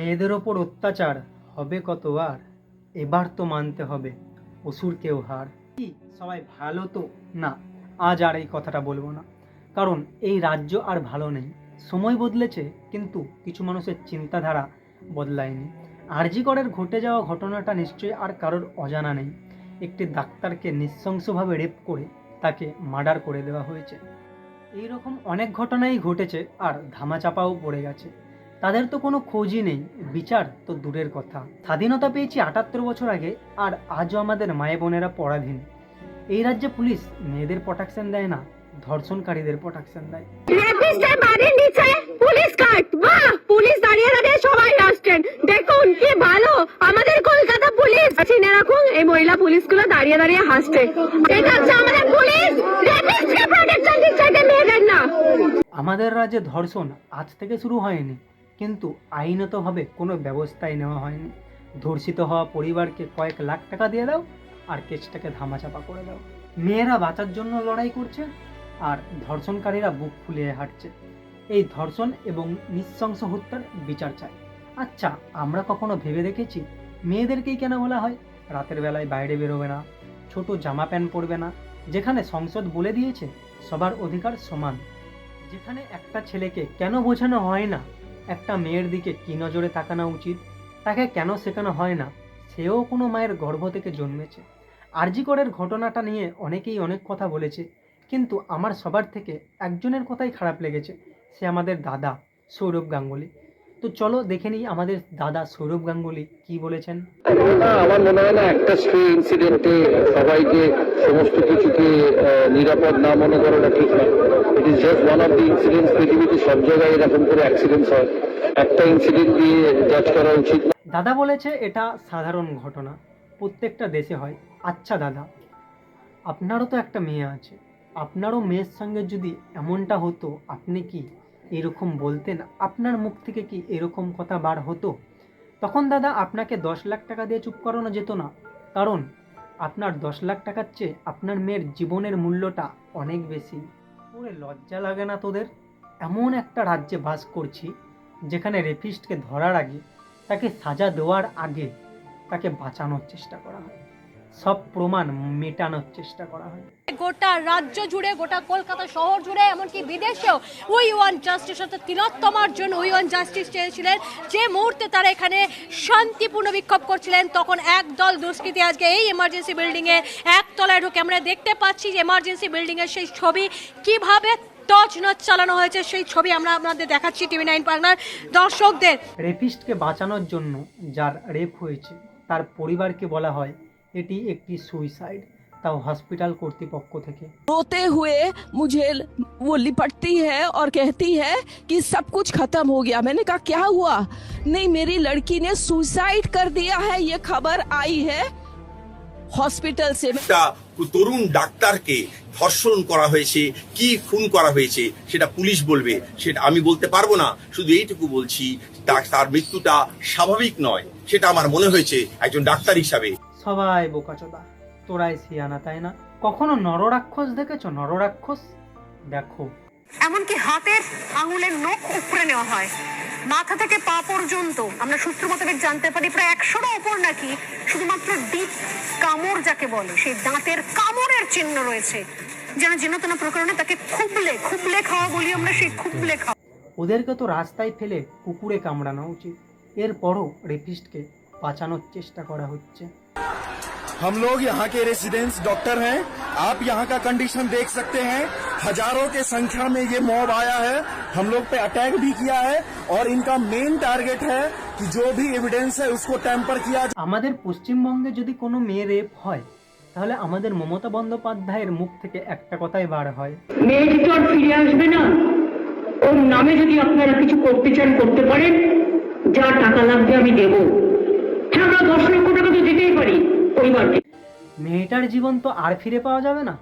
মেয়েদের ওপর অত্যাচার হবে কতবার, এবার তো মানতে হবে অসুরকেও হার। কি সবাই ভালো তো? না, আজ আর এই কথাটা বলবো না, কারণ এই রাজ্য আর ভালো নেই। সময় বদলেছে, কিন্তু কিছু মানুষের চিন্তাধারা বদলায়নি। আরজি করের ঘটে যাওয়া ঘটনাটা নিশ্চয়ই আর কারোর অজানা নেই। একটি ডাক্তারকে নৃশংসভাবে রেপ করে তাকে মার্ডার করে দেওয়া হয়েছে। এই রকম অনেক ঘটনাই ঘটেছে আর ধামাচাপাও পড়ে গেছে। তাদের তো কোনো খোঁজই নেই, বিচার তো দূরের কথা। স্বাধীনতা পেয়েছি ৭৮ বছর আগে, আর আজও আমাদের মায়ে বোনেরা পরাধীন। এই রাজ্যে পুলিশ মেয়েদের প্রোটেকশন দেয় না, ধর্ষণকারীদের প্রোটেকশন দেয়। রেপিস্টের বাড়ির নিচে পুলিশ কাট, বাহ! পুলিশ দাঁড়িয়ে দাঁড়িয়ে সবাই আসছেন, দেখুন কি ভালো আমাদের কলকাতা পুলিশ। চিনে রাখুন, এই মহিলা পুলিশগুলো দাঁড়িয়ে দাঁড়িয়ে হাসছে, এটা হচ্ছে আমাদের পুলিশ। রেপিস্টকে প্রোটেকশন দিচ্ছে, মেয়েদের না। আমাদের রাজ্যে ধর্ষণ আজ থেকে শুরু হয়নি, কিন্তু আইনতভাবে কোনো ব্যবস্থাই নেওয়া হয়নি। ধর্ষিত হওয়া পরিবারকে কয়েক লাখ টাকা দিয়ে দাও আর কেসটাকে ধামাচাপা করে দাও। মেয়েরা বাঁচার জন্য লড়াই করছে আর ধর্ষণকারীরা বুক ফুলিয়ে হাঁটছে। এই ধর্ষণ এবং নৃশংস হত্যার বিচার চাই। আচ্ছা, আমরা কখনো ভেবে দেখেছি মেয়েদেরকেই কেন বলা হয় রাতের বেলায় বাইরে বেরোবে না, ছোট জামা প্যান্ট পরবে না, যেখানে সংসদ বলে দিয়েছে সবার অধিকার সমান? যেখানে একটা ছেলেকে কেন বোঝানো হয় না একটা মেয়ের দিকে কি নজরে তাকানো উচিত, তাকে কেন শেখানো হয় না সেও কোনো মায়ের গর্ভ থেকে জন্মেছে? আরজি করের ঘটনাটা নিয়ে অনেকেই অনেক কথা বলেছে, কিন্তু আমার সবার থেকে একজনের কথাই খারাপ লেগেছে। সে আমাদের দাদা সৌরভ গাঙ্গুলি। তো চলো দেখে নিই আমাদের দাদা সৌরভ গাঙ্গুলি কি বলেছেন। না, আমার মনে হয় না একটা স্ট্রে ইনসিডেন্টে সবাইকে সমস্ত কিছুকে নিরাপদ না মনে করাটা ঠিক না। It is just one of the incidents. পৃথিবীতে সব জায়গায় এরকম করে অ্যাক্সিডেন্টস হয়, একটা ইনসিডেন্ট দিয়ে জাজ করা উচিত না। দাদা বলেছে এটা সাধারণ ঘটনা, প্রত্যেকটা দেশে হয়। আচ্ছা দাদা, আপনারও তো একটা মেয়ে আছে, আপনারও মেয়ের সঙ্গে যদি এমনটা হতো আপনি কি এরকম বলতেন? আপনার মুখ থেকে কি এরকম কথা বার হতো? তখন দাদা আপনাকে 10 লাখ টাকা দিয়ে চুপ করানো যেত না, কারণ আপনার 10 লাখ টাকার চেয়ে আপনার মেয়ের জীবনের মূল্যটা অনেক বেশি। ওরে লজ্জা লাগে না তোদের? এমন একটা রাজ্যে বাস করছি যেখানে রেপিস্টকে ধরার আগে, তাকে সাজা দেওয়ার আগে তাকে বাঁচানোর চেষ্টা করা হয়, সব প্রমাণ মেটানোর চেষ্টা করা হয়। গোটা রাজ্য জুড়ে, গোটা কলকাতা শহর জুড়ে, এমনকি বিদেশেও উই ওয়ান্ট জাস্টিস অর্থাৎ তিলোত্তমার জন্য উই ওয়ান্ট জাস্টিস চেয়েছিলেন। যে মুহূর্তে তারা এখানে শান্তিপূর্ণ বিক্ষোভ করছিলেন, তখন একদল দুষ্কৃতী আজকে এই এমার্জেন্সি বিল্ডিংয়ে একতলায় ঢুকে আমরা দেখতে পাচ্ছি যে এমার্জেন্সি বিল্ডিংয়ের সেই ছবি কিভাবে তছনছ চালানো হয়েছে, সেই ছবি আমরা আপনাদের দেখাচ্ছি TV9 বাংলার দর্শকদের। রেপিস্টকে বাঁচানোর জন্য যার রেপ হয়েছে তার পরিবারকে বলা হয় এটি একটি সুইসাইড, তাও হসপিটাল কর্তৃপক্ষ থেকে। रोते हुए मुझे वो लिपटती है और कहती है कि सब कुछ खत्म हो गया। मैंने कहा क्या हुआ? नहीं, मेरी लड़की ने सुसाइड कर दिया है, ये खबर आई है हॉस्पिटल से। তরুণ ডাক্তারকে ধর্ষণ করা হয়েছে, কি খুন করা হয়েছে সেটা পুলিশ বলবে, সেটা আমি বলতে পারবো না। শুধু এইটুকু বলছি, তার মৃত্যুটা স্বাভাবিক নয়, সেটা আমার মনে হয়েছে একজন ডাক্তার হিসাবে। সবাই বোকাচোদা, তোরাই সিয়ানা, তাই না? কখনো নররাক্ষস দেখেছো? নররাক্ষস দেখো। এমনকি হাতের আঙুলের নখ উপড়ে নেওয়া হয়, মাথা থেকে পা পর্যন্ত। আমরা সূত্র মোতাবেক জানতে পারি প্রায় 100-এরও উপর নাকি শুধুমাত্র ডিপ কামড় যাকে বলে, সেই দাঁতের কামড়ের চিহ্ন রয়েছে। যেন যেন প্রকরণে তাকে খুবলে খুবলে খাওয়া বলি আমরা, সেই খুবলে খাওয়া। ওদেরকে তো রাস্তায় ফেলে কুকুরে কামড়ানো উচিত। এরপরও রেপিস্টকে বাঁচানোর চেষ্টা করা হচ্ছে। हम लोग यहाँ के रेसिडेंट्स डॉक्टर हैं, आप यहाँ का कंडीशन देख सकते हैं। हजारों के संख्या में ये मॉब आया है, हम लोग पे अटैक भी किया है और इनका मेन टारगेट है कि जो भी एविडेंस है उसको टेम्पर किया। আমাদের পশ্চিমবঙ্গে যদি কোনো মেয়ে রেপ হয়, তাহলে আমাদের মমতা বন্দ্যোপাধ্যায়ের মুখ থেকে একটা কথাই বার হয়, মেয়েটি তো আর ফিরে আসবে না। ওর নামে যদি আপনারা কিছু করতে চান করতে পারেন, যা টাকা লাগবে আমি দেব। হ্যাঁ, আমরা 10 লক্ষ টাকা তো দিতেই পারি পরিবারকে। মেয়েটার জীবন তো আর ফিরে পাওয়া যাবে না,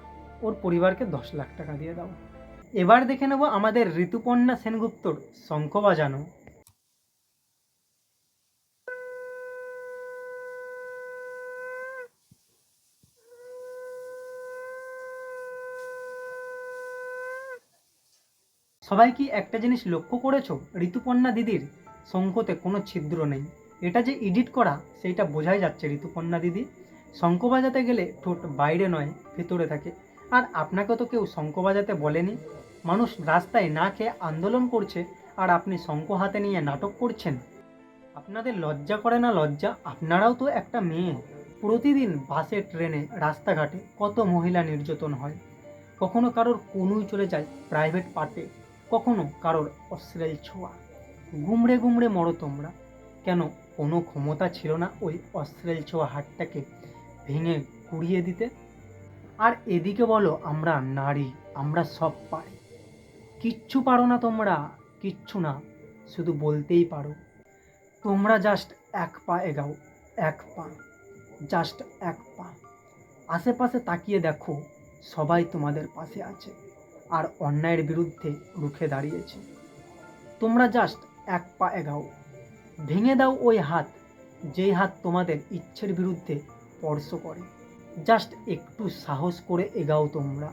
ওর পরিবারকে 10 লাখ টাকা দিয়ে দাও। এবার দেখে নেব আমাদের ঋতুপর্ণা সেনগুপ্তর শঙ্খ বাজানো। সবাই কি একটা জিনিস লক্ষ্য করেছো ঋতুপর্ণা দিদির? শঙ্খতে কোনো ছিদ্র নেই। এটা যে এডিট করা সেইটা বোঝাই যাচ্ছে ঋতুপর্ণা দিদি। শঙ্খ বাজাতে গেলে ঠোঁট বাইরে নয় ভেতরে থাকে। আর আপনাকে তো কেউ শঙ্খ বাজাতে বলেনি। মানুষ রাস্তায় না খেয়ে আন্দোলন করছে আর আপনি শঙ্খ হাতে নিয়ে নাটক করছেন। আপনাদের লজ্জা করে না লজ্জা? আপনারাও তো একটা মেয়ে। প্রতিদিন বাসে ট্রেনে রাস্তাঘাটে কত মহিলা নির্যাতন হয়। কখনো কারোর কনুই চলে যায় প্রাইভেট পার্টে, কখনো কারোর অশ্লীল ছোঁয়া। গুমড়ে গুমড়ে মরো তোমরা। কেন কোনো ক্ষমতা ছিল না ওই অশ্লীল ছোঁয়া হাতটাকে ভেঙে কুড়িয়ে দিতে? আর এদিকে বলো আমরা নারী, আমরা সব পারি। কিচ্ছু পারো না তোমরা, কিচ্ছু না, শুধু বলতেই পারো। তোমরা জাস্ট এক পা এগাও, এক পা, জাস্ট এক পা। আশেপাশে তাকিয়ে দেখো, সবাই তোমাদের পাশে আছে আর অন্যায়ের বিরুদ্ধে রুখে দাঁড়িয়েছে। তোমরা জাস্ট এক পা এগাও, ভেঙে দাও ওই হাত, যেই হাত তোমাদের ইচ্ছের বিরুদ্ধে স্পর্শ করে। জাস্ট একটু সাহস করে এগাও তোমরা,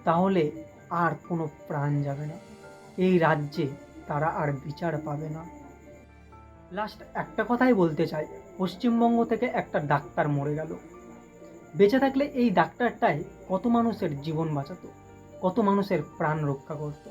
তাহলে আর কোনো প্রাণ যাবে না এই রাজ্যে, তারা আর বিচার পাবে না। লাস্ট একটা কথাই বলতে চাই, পশ্চিমবঙ্গ থেকে একটা ডাক্তার মরে গেল। বেঁচে থাকলে এই ডাক্তারটাই কত মানুষের জীবন বাঁচাতো, কত মানুষের প্রাণ রক্ষা করতো।